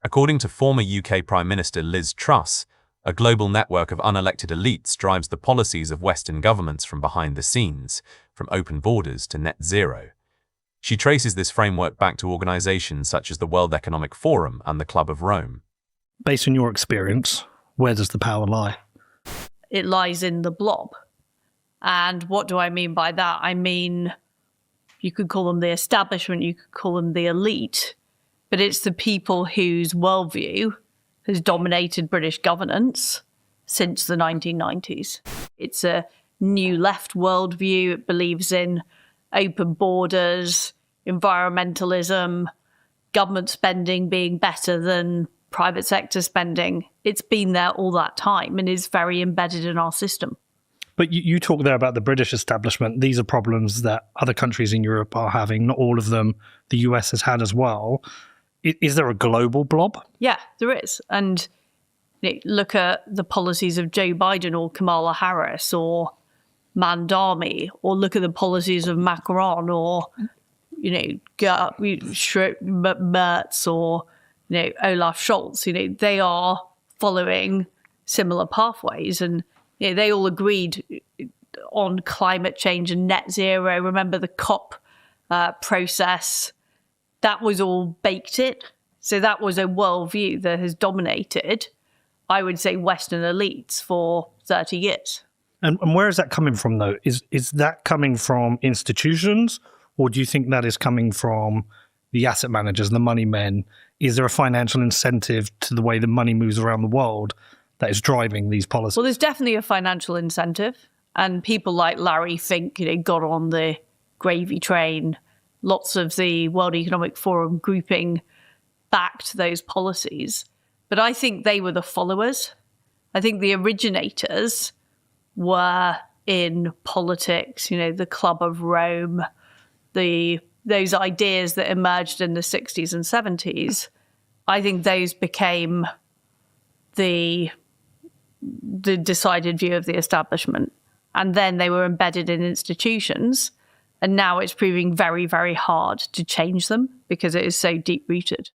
According to former UK Prime Minister Liz Truss, a global network of unelected elites drives the policies of Western governments from behind the scenes, from open borders to net zero. She traces this framework back to organizations such as the World Economic Forum and the Club of Rome. Based on your experience, where does the power lie? It lies in the blob. And what do I mean by that? I mean, you could call them the establishment, you could call them the elite, but it's the people whose worldview has dominated British governance since the 1990s. It's a new left worldview. It believes in open borders, environmentalism, government spending being better than private sector spending. It's been there all that time and is very embedded in our system. But you talk there about the British establishment. These are problems that other countries in Europe are having. Not all of them the US has had as well. Is there a global blob? Yeah, there is. And look at the policies of Joe Biden or Kamala Harris or Mandami, or look at the policies of Macron or, Merz or, Olaf Scholz. They are following similar pathways, and they all agreed on climate change and net zero. Remember the COP process? That was all baked in. So that was a worldview that has dominated, I would say, Western elites for 30 years. And where is that coming from, though? Is that coming from institutions, or do you think that is coming from the asset managers, the money men? Is there a financial incentive to the way the money moves around the world that is driving these policies? Well, there's definitely a financial incentive. And people like Larry Fink, got on the gravy train. Lots of the World Economic Forum grouping backed those policies. But I think they were the followers. I think the originators were in politics, the Club of Rome, those ideas that emerged in the 60s and 70s. I think those became the decided view of the establishment. And then they were embedded in institutions. And now it's proving very, very hard to change them because it is so deep-rooted.